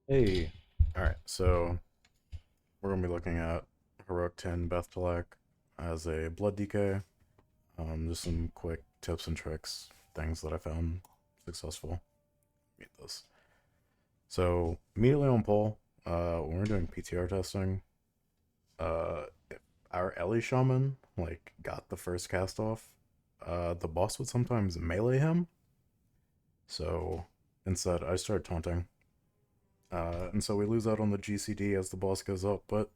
Hey, alright, so we're going to be looking at Heroic 10 Beth'tilac as a blood DK. Just some quick tips and tricks, things that I found successful. Meet this. So, immediately on pull, when we're doing PTR testing, if our Ellie Shaman, got the first cast off, the boss would sometimes melee him. So, instead, I started taunting. And so we lose out on the GCD as the boss goes up, but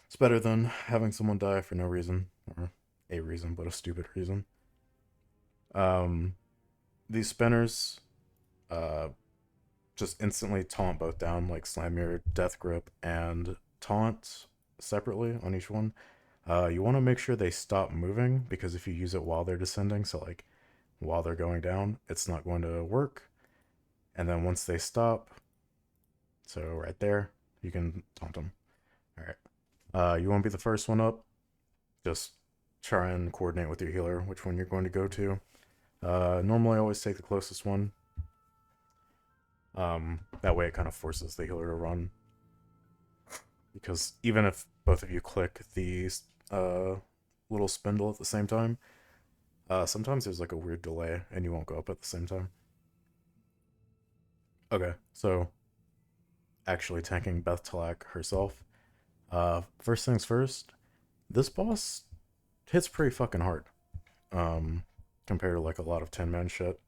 it's better than having someone die for no reason, or a reason, but a stupid reason. Um, these spinners uh, just instantly taunt both down, like Slam Your, Death Grip, and Taunt separately on each one. You want to make sure they stop moving, because if you use it while they're descending, so like while they're going down, it's not going to work. And then once they stop, so right there, you can taunt them. All right. You want to be the first one up. Just try and coordinate with your healer which one you're going to go to. Normally, I always take the closest one. That way, it kind of forces the healer to run. Because even if both of you click the little spindle at the same time, sometimes there's like a weird delay and you won't go up at the same time. Okay, so actually tanking Beth'tilac herself. First things first, this boss hits pretty fucking hard. Um, Compared to like a lot of 10-man shit.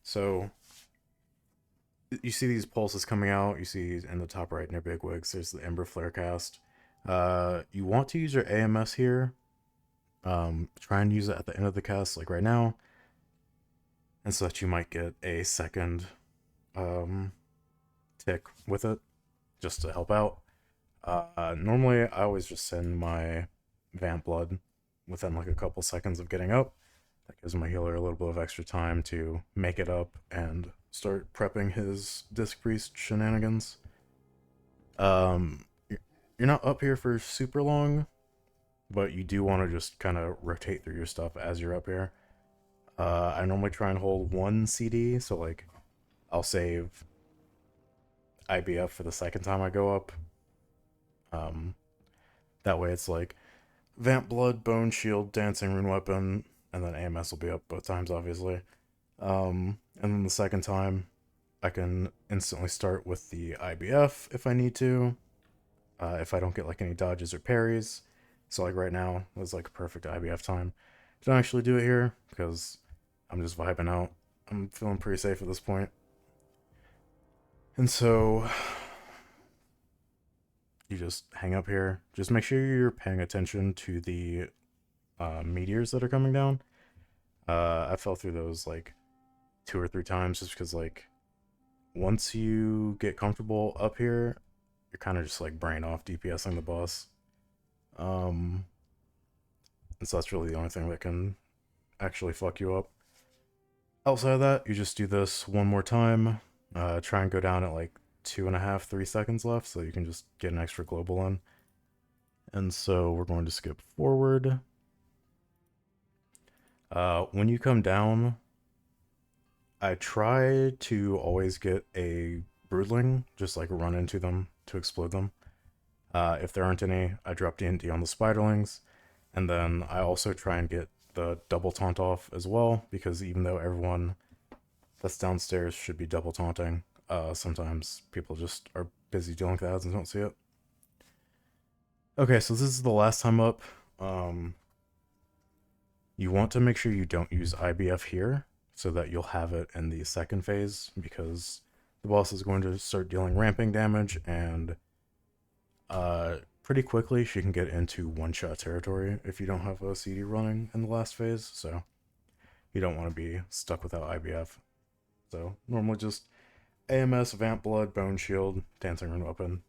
So you see these pulses coming out. You see in the top right near Bigwigs, there's the Ember Flare cast. You want to use your AMS here. Try and use it at the end of the cast, like right now, and so that you might get a second um, tick with it, just to help out. Normally, I always just send my Vamp Blood within like a couple seconds of getting up. That gives my healer a little bit of extra time to make it up and start prepping his Disc Priest shenanigans. Um, you're not up here for super long, but you do want to just kind of rotate through your stuff as you're up here. I normally try and hold one CD, so like I'll save IBF for the second time I go up. Um, that way it's like Vamp Blood, Bone Shield, Dancing Rune Weapon, and then AMS will be up both times, obviously. And then the second time, I can instantly start with the IBF if I need to, if I don't get like any dodges or parries. So like right now was like a perfect IBF time. Don't actually do it here because I'm just vibing out. I'm feeling pretty safe at this point. And so you just hang up here. Just make sure you're paying attention to the meteors that are coming down. I fell through those like two or three times just because like once you get comfortable up here, you're kind of just like brain off DPSing the boss. Um, and so that's really the only thing that can actually fuck you up. Outside of that, you just do this one more time. Try and go down at like 2.5, 3 seconds left, so you can just get an extra global in. And so we're going to skip forward. When you come down, I try to always get a broodling, just like run into them to explode them. If there aren't any, I drop D&D on the spiderlings, and then I also try and get the double taunt off as well, because even though everyone that's downstairs should be double taunting, sometimes people just are busy dealing with ads and don't see it. Okay, so this is the last time up. Um, you want to make sure you don't use IBF here, so that you'll have it in the second phase, because the boss is going to start dealing ramping damage, and pretty quickly she can get into one-shot territory if you don't have a CD running in the last phase, so you don't want to be stuck without IBF. So normally just AMS, Vamp Blood, Bone Shield, Dancing Rune Weapon.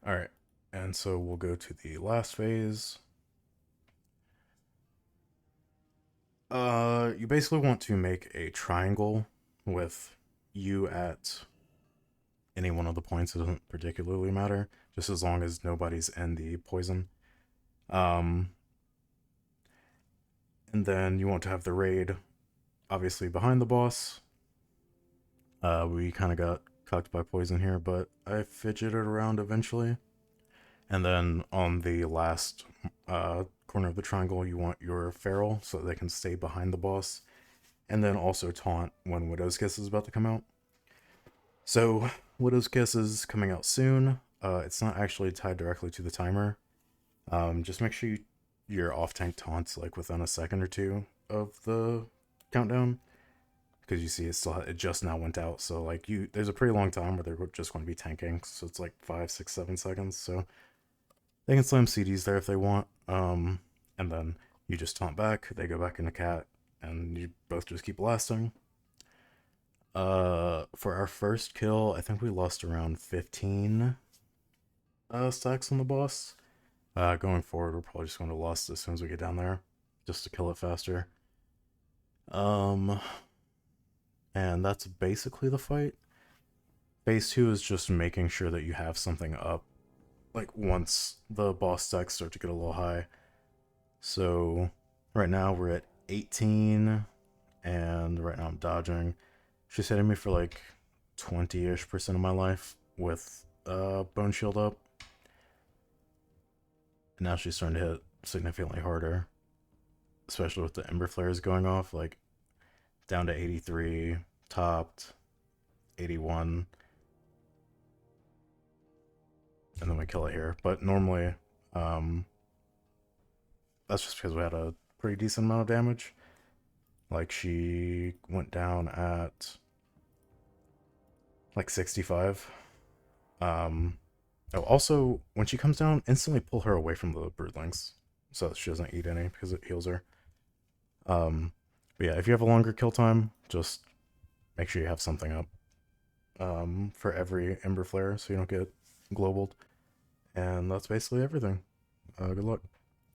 Alright, and so we'll go to the last phase. You basically want to make a triangle with you at any one of the points. It doesn't particularly matter, just as long as nobody's in the poison. Um, and then you want to have the raid obviously behind the boss. We kind of got cocked by poison here, but I fidgeted around eventually. And then on the last corner of the triangle, you want your feral so that they can stay behind the boss. And then also taunt when Widow's Kiss is about to come out. So, Widow's Kiss is coming out soon. It's not actually tied directly to the timer. Just make sure your off tank taunts like within a second or two of the countdown, because you see it just now went out. So like there's a pretty long time where they're just going to be tanking. So it's like 5, 6, 7 seconds. So they can slam CDs there if they want. And then you just taunt back. They go back into cat, and you both just keep blasting. For our first kill, I think we lost around 15 stacks on the boss. Going forward, we're probably just going to lost as soon as we get down there, just to kill it faster. And that's basically the fight. Phase 2 is just making sure that you have something up, like once the boss stacks start to get a little high. So right now we're at 18, and right now I'm dodging. She's hitting me for like 20-ish% of my life with Bone Shield up. And now she's starting to hit significantly harder, especially with the Ember Flares going off, like down to 83, topped, 81. And then we kill it here. But normally, that's just because we had a pretty decent amount of damage. Like, she went down at like 65. Oh, also, when she comes down, instantly pull her away from the broodlings so that she doesn't eat any because it heals her. But yeah, if you have a longer kill time, just make sure you have something up for every Ember Flare so you don't get globaled. And that's basically everything. Good luck.